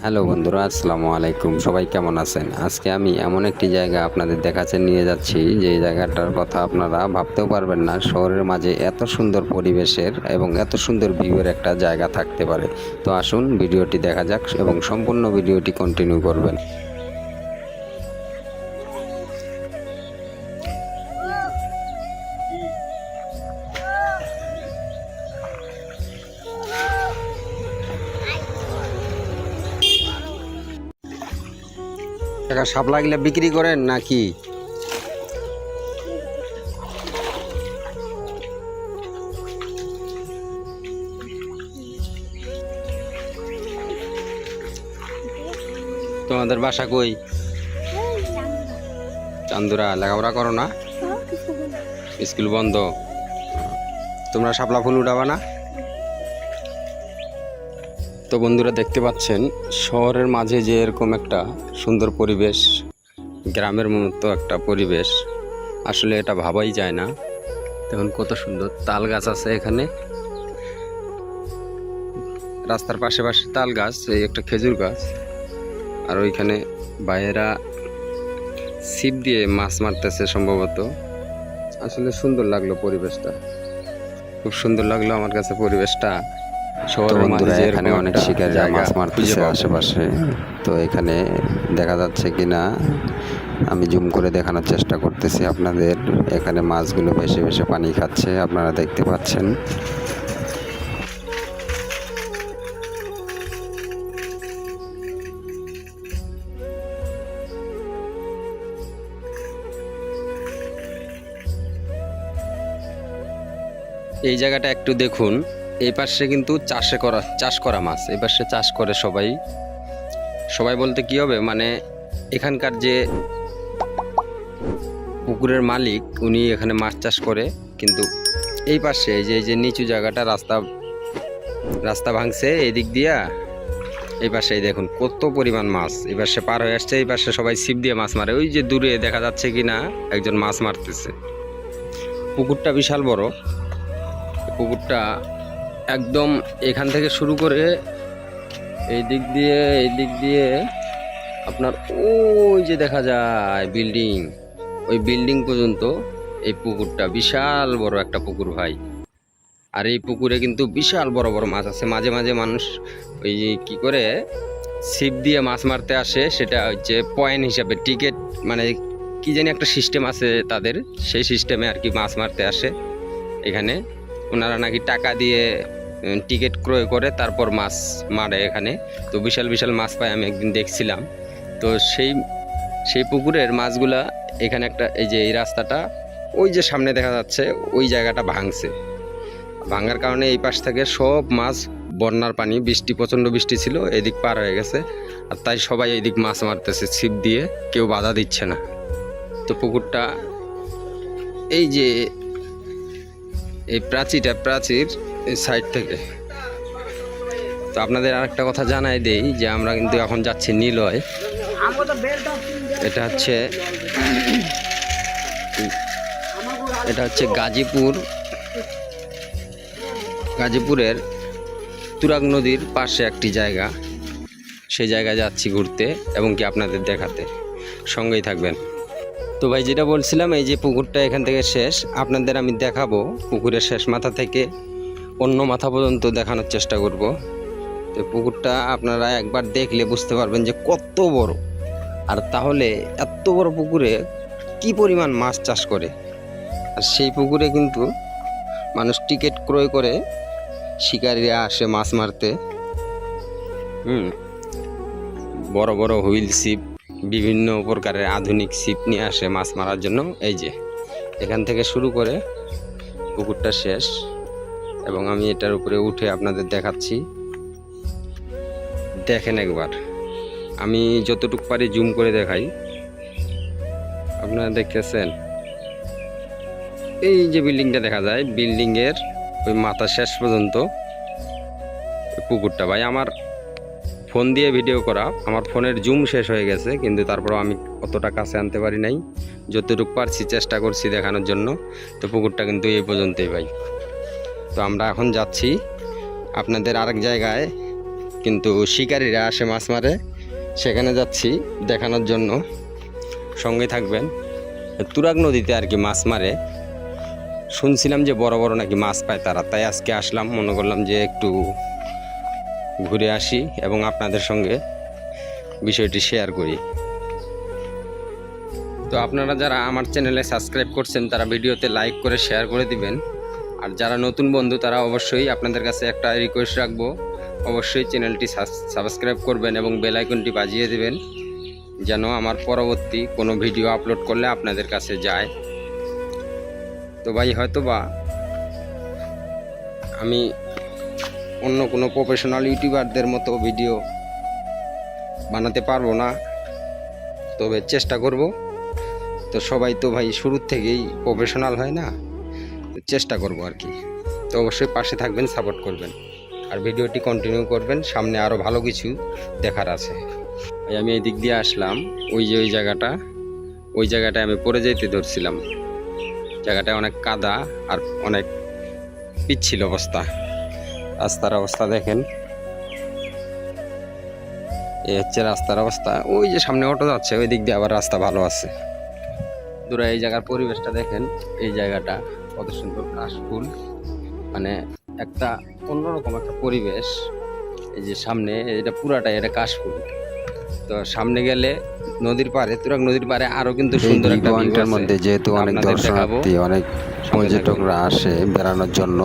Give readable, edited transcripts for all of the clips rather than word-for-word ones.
Hello বন্ধুরা, আসসালামু আলাইকুম। সবাই কেমন আছেন? আজকে আমি এমন একটি জায়গা আপনাদের দেখাতে নিয়ে যাচ্ছি যে জায়গাটার কথা আপনারা ভাবতেও পারবেন না শহরের মাঝে এত সুন্দর পরিবেশের এবং এত সুন্দর ভিউয়ের একটা জায়গা থাকতে পারে। তো আসুন ভিডিওটি দেখা যাক এবং সম্পূর্ণ ভিডিওটি কন্টিনিউ করবেন। টাকা সাপ লাগলে বিক্রি করেন নাকি? তোমাদের বাসা কই? চান্দুরা। লেখাপড়া করো না? স্কুল বন্ধ। তোমরা শাপলা ফুল উঠাবা না? তো বন্ধুরা, দেখতে পাচ্ছেন শহরের মাঝে যে এরকম একটা সুন্দর পরিবেশ, গ্রামের মতো একটা পরিবেশ, আসলে এটা ভাবাই যায় না। দেখুন কত সুন্দর তাল গাছ আছে এখানে, রাস্তার পাশে পাশে তাল গাছ, এই একটা খেজুর গাছ, আর ওইখানে ভাইয়েরা ছিপ দিয়ে মাছ মারতেছে সম্ভবত। আসলে সুন্দর লাগলো পরিবেশটা, খুব সুন্দর লাগলো আমার কাছে পরিবেশটা। শহরের মাঝে এখানে অনেক শিকারীরা মাছ মারতেছে আশেপাশে। তো এখানে দেখা যাচ্ছে কিনা আমি জুম করে দেখানোর চেষ্টা করতেছি আপনাদের। এখানে মাছগুলো বেশি বেশি পানি খাচ্ছে, আপনারা দেখতে পাচ্ছেন। এই জায়গাটা একটু দেখুন, এই পাশে কিন্তু চাষ করা মাছ, এই পাশে চাষ করে সবাই। সবাই বলতে কি হবে, মানে এখানকার যে পুকুরের মালিক উনি এখানে মাছ চাষ করে। কিন্তু এই পাশে এই যে নিচু জায়গাটা, রাস্তা ভাঙছে এই দিক দিয়া, এই পাশে দেখুন কত পরিমাণ মাছ। এই পাশে পার হয়ে আসছে, এই পাশে সবাই ছিপ দিয়ে মাছ মারে। ওই যে দূরে দেখা যাচ্ছে কিনা একজন মাছ মারতেছে। পুকুরটা বিশাল বড়। পুকুরটা একদম এখান থেকে শুরু করে এই দিক দিয়ে আপনার ওই যে দেখা যায় বিল্ডিং, ওই বিল্ডিং পর্যন্ত এই পুকুরটা বিশাল বড় একটা পুকুর ভাই। আর এই পুকুরে কিন্তু বিশাল বড় বড় মাছ আছে। মাঝে মাঝে মানুষ ওই কি করে ছিপ দিয়ে মাছ মারতে আসে, সেটা হচ্ছে পয়েন্ট হিসাবে, টিকিট মানে কি জানি একটা সিস্টেম আছে তাদের, সেই সিস্টেমে আর কি মাছ মারতে আসে এখানে। ওনারা নাকি টাকা দিয়ে টিকিট ক্রয় করে তারপর মাছ মারে এখানে। তো বিশাল বিশাল মাছ পায়, আমি একদিন দেখছিলাম। তো সেই পুকুরের মাছগুলা এখানে একটা, এই যে এই রাস্তাটা ওই যে সামনে দেখা যাচ্ছে, ওই জায়গাটা ভাঙার কারণে এই পাশ থেকে সব মাছ, বন্যার পানি, প্রচণ্ড বৃষ্টি ছিল, এদিক পার হয়ে গেছে। আর তাই সবাই এদিক মাছ মারতেছে ছিপ দিয়ে, কেউ বাধা দিচ্ছে না। তো পুকুরটা এই যে এই প্রাচীর সাইড থেকে। তো আপনাদের আরেকটা কথা জানাই দেই যে আমরা কিন্তু এখন যাচ্ছি নীলয়। এটা হচ্ছে গাজীপুরের তুরাগ নদীর পাশে একটি জায়গা। সেই জায়গায় যাচ্ছি ঘুরতে এবং কি আপনাদের দেখাতে, সঙ্গেই থাকবেন। তো ভাই যেটা বলছিলাম, এই যে পুকুরটা এখান থেকে শেষ, আপনাদের আমি দেখাবো পুকুরের শেষ মাথা থেকে অন্য মাথা পর্যন্ত দেখানোর চেষ্টা করব। তো পুকুরটা আপনারা একবার দেখলে বুঝতে পারবেন যে কত বড়। আর তাহলে এত বড় পুকুরে কি পরিমাণ মাছ চাষ করে। আর সেই পুকুরে কিন্তু মানুষ টিকিট ক্রয় করে, শিকারীরা আসে মাছ মারতে। বড় বড় হুইল ছিপ, বিভিন্ন প্রকারের আধুনিক ছিপ নিয়ে আসে মাছ মারার জন্য। এই যে এখান থেকে শুরু করে পুকুরটা শেষ, এবং আমি এটার উপরে উঠে আপনাদের দেখাচ্ছি। দেখেন একবার, আমি যতটুকু পারি জুম করে দেখাই। আপনারা দেখতেছেন এই যে বিল্ডিংটা দেখা যায়, বিল্ডিংয়ের ওই মাথা শেষ পর্যন্ত পুকুরটা। ভাই আমার ফোন দিয়ে ভিডিও করা, আমার ফোনের জুম শেষ হয়ে গেছে, কিন্তু তারপরও আমি অতটা কাছে আনতে পারি নাই। যতটুকু পারছি চেষ্টা করছি দেখানোর জন্য। তো পুকুরটা কিন্তু এই পর্যন্তই ভাই। তো আমরা এখন যাচ্ছি আপনাদের আরেক জায়গায় কিন্তু শিকারীরা আসে মাছ মারে, সেখানে যাচ্ছি দেখানোর জন্য। সঙ্গে থাকবেন। তুরাগ নদীতে আর কি মাছ মারে, শুনছিলাম যে বড় বড় নাকি মাছ পায় তারা, তাই আজকে আসলাম, মনে করলাম যে একটু ঘুরে আসি এবং আপনাদের সঙ্গে বিষয়টি শেয়ার করি। তো আপনারা যারা আমার চ্যানেলে সাবস্ক্রাইব করছেন তারা ভিডিওতে লাইক করে শেয়ার করে দিবেন। আর যারা নতুন বন্ধু তারা অবশ্যই আপনাদের কাছে একটা রিকোয়েস্ট রাখবো, অবশ্যই চ্যানেলটি সাবস্ক্রাইব করবেন এবং বেল আইকনটি বাজিয়ে দেবেন, যেন আমার পরবর্তী কোনো ভিডিও আপলোড করলে আপনাদের কাছে যায়। তো ভাই হয়তো বা আমি অন্য কোনো প্রফেশনাল ইউটিউবারদের মতো ভিডিও বানাতে পারবো না, তবে চেষ্টা করব। তো সবাই তো ভাই শুরুর থেকেই প্রফেশনাল হয় না, তো চেষ্টা করব আর কি। তো অবশ্যই পাশে থাকবেন, সাপোর্ট করবেন আর ভিডিওটি কন্টিনিউ করবেন, সামনে আরও ভালো কিছু দেখার আছে। আমি এই দিক দিয়ে আসলাম, ওই যে ওই জায়গাটায় আমি পড়ে যেতে ধরছিলাম। জায়গাটায় অনেক কাদা আর অনেক পিচ্ছিল অবস্থা। রাস্তার অবস্থা দেখেন, এই হচ্ছে রাস্তার অবস্থা। ওই যে সামনে অটো যাচ্ছে, ওই দিক দিয়ে আবার রাস্তা ভালো আছে। দূরে এই জায়গার পরিবেশটা দেখেন, এই জায়গাটা কত সুন্দর, কাশফুল, মানে একটা অন্যরকম একটা পরিবেশ। এই যে সামনে এটা পুরাটাই এটা কাশফুল। তো সামনে গেলে নদীর পাড়ে, তুরাগ নদীর পাড়ে আরো কিন্তু সুন্দর একটা ভিউটার মধ্যে, যেহেতু অনেক দর্শনার্থী, অনেক পর্যটকরা আসে বেড়ানোর জন্য,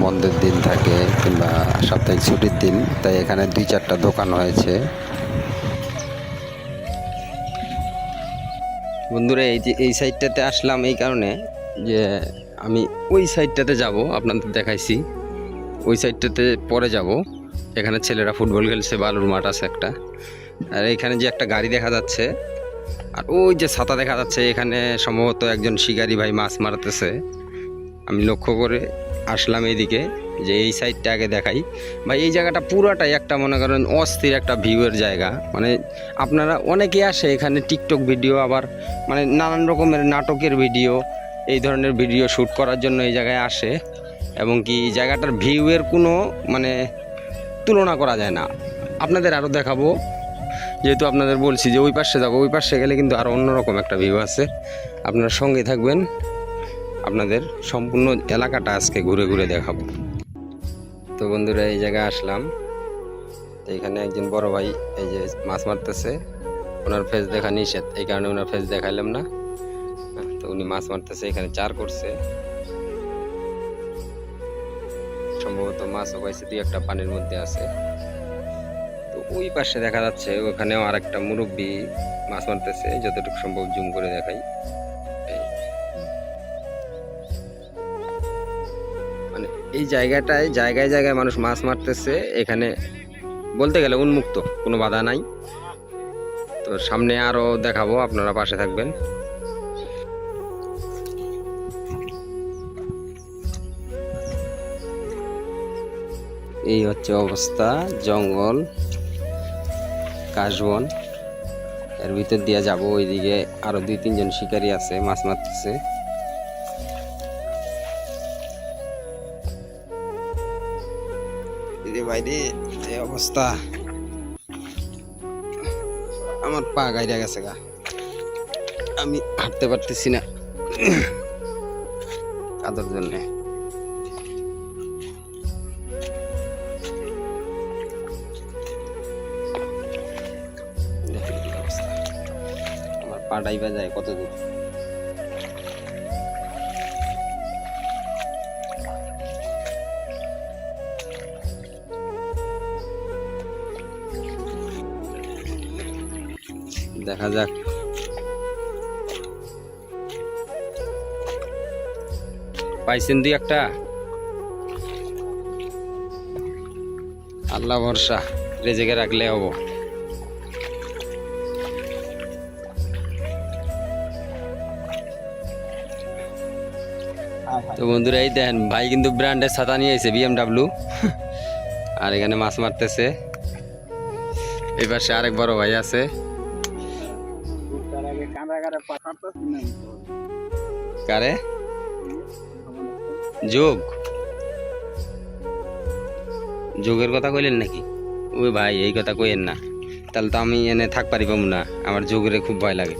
বন্ধের দিন থাকে কিংবা সাপ্তাহিক ছুটির দিন, তাই এখানে 2-4টা দোকান হয়েছে। বন্ধুরা এই যে এই সাইডটাতে আসলাম এই কারণে যে আমি ওই সাইডটাতে যাব, আপনাদের দেখাইছি, ওই সাইডটাতে পরে যাব। এখানে ছেলেরা ফুটবল খেলছে, বালুর মাঠ আছে একটা, আর এখানে যে একটা গাড়ি দেখা যাচ্ছে আর ওই যে ছাতা দেখা যাচ্ছে, এখানে সম্ভবত একজন শিকারী ভাই মাছ মারতেছে। আমি লক্ষ্য করে আসলাম এইদিকে, যে এই সাইডটা আগে দেখাই। ভাই এই জায়গাটা পুরাটাই একটা মনে করেন অস্থির একটা ভিউয়ের জায়গা। মানে আপনারা অনেকে আসে এখানে টিকটক ভিডিও, আবার মানে নানান রকমের নাটকের ভিডিও, এই ধরনের ভিডিও শ্যুট করার জন্য এই জায়গায় আসে। এবং কি জায়গাটার ভিউয়ের কোনো মানে তুলনা করা যায় না। আপনাদের আরও দেখাবো, যেহেতু আপনাদের বলছি যে ওই পাশে যাবো, ওই পাশে গেলে কিন্তু আরও অন্যরকম একটা ভিউ আছে। আপনারা সঙ্গে থাকবেন, আপনাদের সম্পূর্ণ এলাকাটা আজকে ঘুরে ঘুরে দেখাবো। তো বন্ধুরা এই জায়গায় আসলাম, তো এখানে একজন বড় ভাই এই যে মাছ মারতেছে, ওনার ফেস দেখা নিষেধ, এই কারণে ওনার ফেস দেখাইলাম না। তো উনি মাছ মারতেছে, এখানে চার করছে, সম্ভবত মাছও পাইছে, 2-1টা পানির মধ্যে আছে। তো ওই পাশে দেখা যাচ্ছে ওখানেও আর একটা মুরব্বি মাছ মারতেছে, যতটুকু সম্ভব জুম করে দেখাই। মানে এই জায়গাটায় জায়গায় জায়গায় মানুষ মাছ মারতেছে, এখানে বলতে গেলে উন্মুক্ত, কোনো বাধা নাই। তো সামনে আরো দেখাবো, আপনারা পাশে থাকবেন। এই হচ্ছে অবস্থা, জঙ্গল, কাশবন, এর ভিতর দিয়ে যাব। ওইদিকে আরো 2-3 জন শিকারী আছে, মাছ মারতেছে। বাইরে এই অবস্থা, আমার পা গাইরা গেছে গা, আমি হাঁটতে পারতেছি না কাদার জন্য। আমার পা ডাইবা যায় কত দূর। দেখা যাক। পাইছেন 2-1টা, আল্লাহ ভরসা, রেজেকে রাখলে হবো। তো বন্ধুরা এই দেখেন, ভাই কিন্তু ব্র্যান্ডের ছাতা নিয়ে এসে, BMW, আর এখানে মাছ মারতেছে। এই পাশে আরেক বড় ভাই আছে। কারে যোগের কথা কইলেন নাকি? ওই ভাই এই কথা কইেন না, তাহলে তো আমি এনে থাক পারিব না, আমার যোগেরে খুব ভয় লাগে।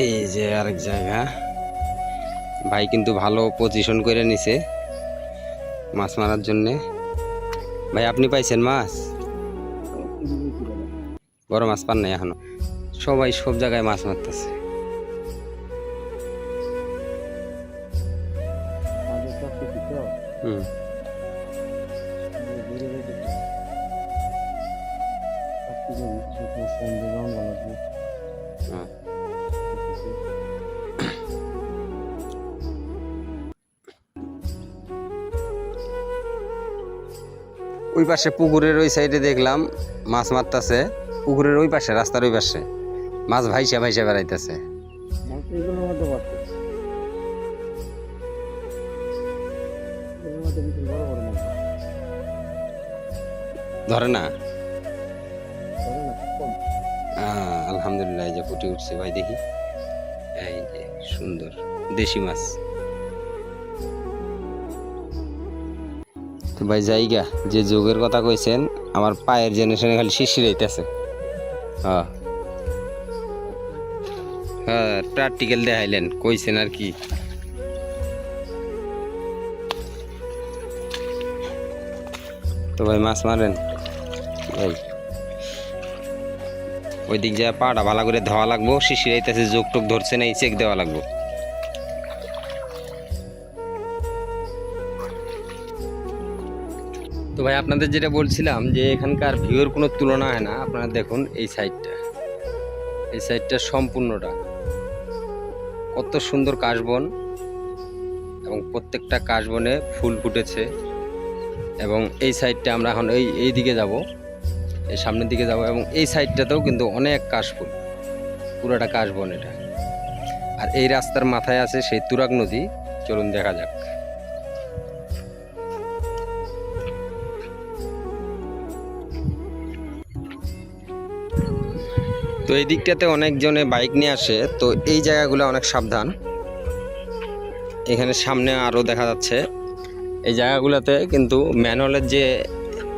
এই যে আরেক জায়গা, ভাই কিন্তু ভালো পজিশন করে নিছে মাছ মারার জন্যে। ভাই আপনি পাইছেন মাছ? বড় মাছ পান নাই এখনো? সবাই সব জায়গায় মাছ মারতেছে। হুম, ওই পাশে পুকুরের ওই সাইডে দেখলাম মাছ মারতেছে, পুকুরের ওই পাশে, রাস্তার ওই পাশে মাছ ভাইসা ভাইসা বেড়াইতেছে। ধরে না? আলহামদুলিল্লাহ, এই যে ফুটে উঠছে ভাই, দেখি এই যে সুন্দর দেশি মাছ। তো ভাই জায়গা যে যোগের কথা কইছেন, আমার পায়ের জেনারেশনে খালি শিশির হইতেছে। হ্যাঁ হ্যাঁ, প্র্যাকটিক্যাল দেখাইলেন, কইছেন আর কি। তো ভাই মাছ মারেন ভাই, ওই দিক যায় পাটা ভালো করে ধোয়া লাগবো, শিশির আইতেছে, যোগ টোক ধরছে না, এই চেক দেওয়া লাগবো। তো ভাই আপনাদের যেটা বলছিলাম যে এখানকার ভিউর কোনো তুলনা হয় না। আপনারা দেখুন এই সাইডটা, এই সাইডটা সম্পূর্ণটা কত সুন্দর কাশবন, এবং প্রত্যেকটা কাশবনে ফুল ফুটেছে। এবং এই সাইডটা আমরা এখন এই দিকে যাব, এই সামনের দিকে যাব, এবং এই সাইডটাতেও কিন্তু অনেক কাশফুল, পুরোটা কাশবন এটা। আর এই রাস্তার মাথায় আছে সেই তুরাগ নদী, চলুন দেখা যাক। তো এই দিকটাতে অনেকজনে বাইক নিয়ে আসে, তো এই জায়গাগুলো অনেক সাবধান। এখানে সামনে আরও দেখা যাচ্ছে এই জায়গাগুলোতে কিন্তু ম্যানহোলের যে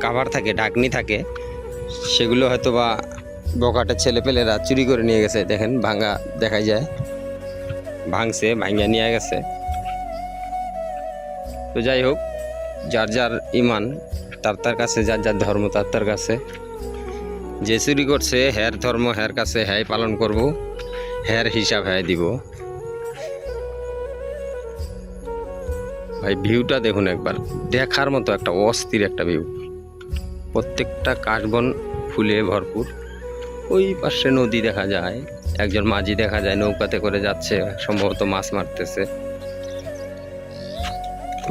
কাভার থাকে, ঢাকনি থাকে, সেগুলো হয়তো বা বকাটের ছেলেপেলেরা চুরি করে নিয়ে গেছে। দেখেন ভাঙা দেখাই যায়, ভাঙছে, ভাঙিয়া নিয়ে গেছে। তো যাই হোক, যার যার ইমান তার কাছে, যার যার ধর্ম তার কাছে। যে চুরি করছে হ্যার ধর্ম হ্যার কাছে, হ্যাঁ পালন করব, হ্যার হিসাব হ্যাঁ দিব। ভাই ভিউটা দেখুন একবার, দেখার মতো একটা অস্থির একটা ভিউ। প্রত্যেকটা কাশবন ফুলে ভরপুর। ওই পাশে নদী দেখা যায়, একজন মাঝি দেখা যায় নৌকাতে করে যাচ্ছে, সম্ভবত মাছ মারতেছে।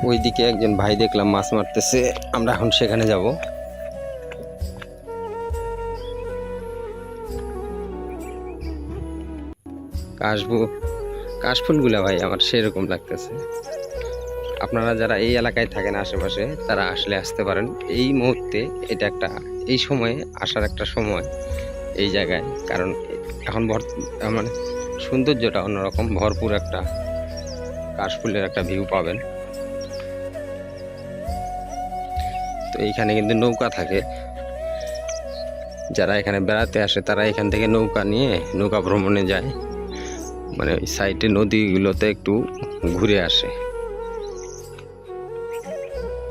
ওইদিকে একজন ভাই দেখলাম মাছ মারতেছে, আমরা এখন সেখানে যাব। কাশফুলগুলা ভাই আমার সেরকম লাগতেছে। আপনারা যারা এই এলাকায় থাকেন আশেপাশে, তারা আসলে আসতে পারেন এই মুহূর্তে। এটা একটা, এই সময়ে আসার একটা সময় এই জায়গায়, কারণ এখন মানে সৌন্দর্যটা অন্যরকম, ভরপুর একটা কাশফুলের একটা ভিউ পাবেন। তো এইখানে কিন্তু নৌকা থাকে, যারা এখানে বেড়াতে আসে তারা এখান থেকে নৌকা নিয়ে নৌকা ভ্রমণে যায়, মানে ওই সাইডে নদীগুলোতে একটু ঘুরে আসে।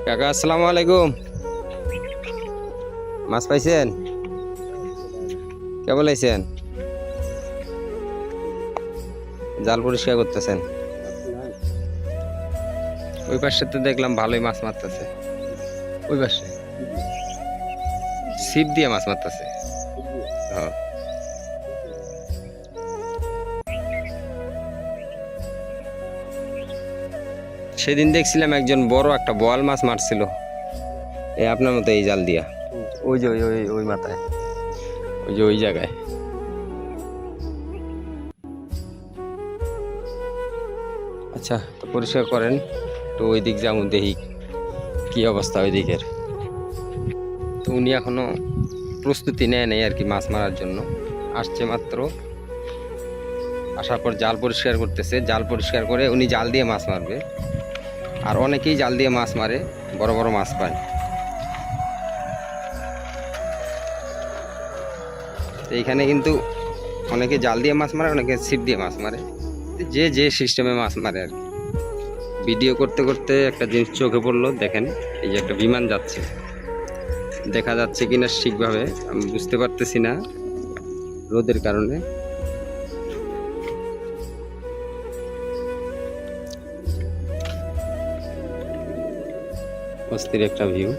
কাকা আসসালামু আলাইকুম, মাছ পাইছেন? কেবল আইছেন? জাল পরিষ্কার করতেছেন? ওই পাশে তো দেখলাম ভালোই মাছ মারতেছে, ওই পাশে ছিপ দিয়ে মাছ মারতেছে। সেদিন দেখছিলাম একজন বড় একটা বোয়াল মাছ মারছিল, এই আপনার মতো এই জাল দিয়া, ওই যে ওই মাথায়, ওই যে ওই জায়গায়। আচ্ছা, তো পরিষ্কার করেন, তো ওই দিক যেমন দেখি কি অবস্থা ওই দিকের। তো উনি এখনো প্রস্তুতি নেয় নেই আর কি মাছ মারার জন্য, আসছে মাত্র। আসার পর জাল পরিষ্কার করতেছে, জাল পরিষ্কার করে উনি জাল দিয়ে মাছ মারবে। আর অনেকেই জাল দিয়ে মাছ মারে, বড় বড় মাছ পায়। তো এইখানে কিন্তু অনেকে জাল দিয়ে মাছ মারে, অনেকে ছিপ দিয়ে মাছ মারে, যে যে সিস্টেমে মাছ মারে আর কি। ভিডিও করতে করতে একটা জিনিস চোখে পড়লো, দেখেন এই যে একটা বিমান যাচ্ছে, দেখা যাচ্ছে কিনা ঠিকভাবে আমি বুঝতে পারতেছি না রোদের কারণে। অস্থির একটা ভিউ।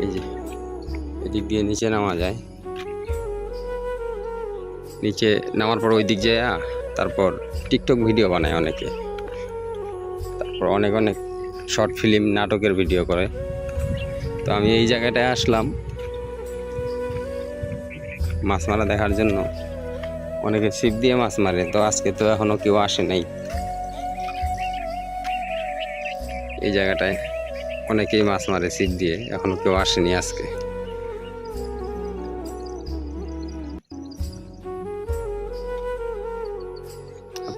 এই যে এদিক দিয়ে নিচে নামা যায়, নিচে নামার পর ওই দিক যায়, তারপর টিকটক ভিডিও বানায় অনেকে, তারপর অনেক অনেক শর্ট ফিল্ম নাটকের ভিডিও করে। তো আমি এই জায়গাটায় আসলাম মাছ মারা দেখার জন্য। অনেকে ছিপ দিয়ে মাছ মারে, তো আজকে তো এখনো কেউ আসে নাই এই জায়গাটায়। অনেকেই মাছ মারে ছিপ দিয়ে, এখনো কেউ আসেনি আজকে।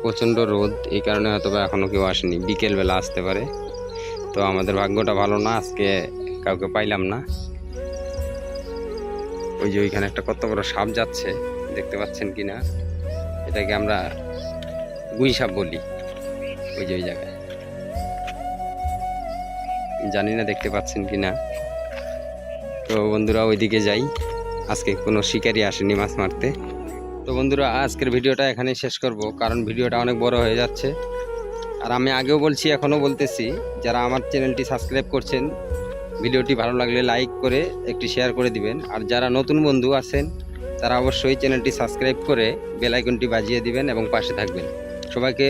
প্রচণ্ড রোদ, এই কারণে হয়তো বা এখনো কেউ আসেনি, বিকেলবেলা আসতে পারে। তো আমাদের ভাগ্যটা ভালো না, আজকে কাউকে পাইলাম না। ওই যে ওইখানে একটা কত বড় সাপ যাচ্ছে, দেখতে পাচ্ছেন কিনা, এটাকে আমরা গুই সাপ বলি। ওই যে ওই জায়গায়, জানি না দেখতে পাচ্ছেন কিনা। তো বন্ধুরা ওইদিকে যাই, আজকে কোনো শিকারি আসেনি মাছ মারতে। তো বন্ধুরা আজকের ভিডিওটা এখানেই শেষ করব, কারণ ভিডিওটা অনেক বড় হয়ে যাচ্ছে। আর আমি আগেও বলছি, এখনও বলতেছি, যারা আমার চ্যানেলটি সাবস্ক্রাইব করছেন, ভিডিওটি ভালো লাগলে লাইক করে একটি শেয়ার করে দিবেন। আর যারা নতুন বন্ধু আছেন তারা অবশ্যই চ্যানেলটি সাবস্ক্রাইব করে বেল আইকনটি বাজিয়ে দিবেন এবং পাশে থাকবেন। সবাইকে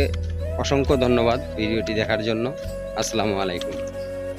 অসংখ্য ধন্যবাদ ভিডিওটি দেখার জন্য। আসসালামু আলাইকুম।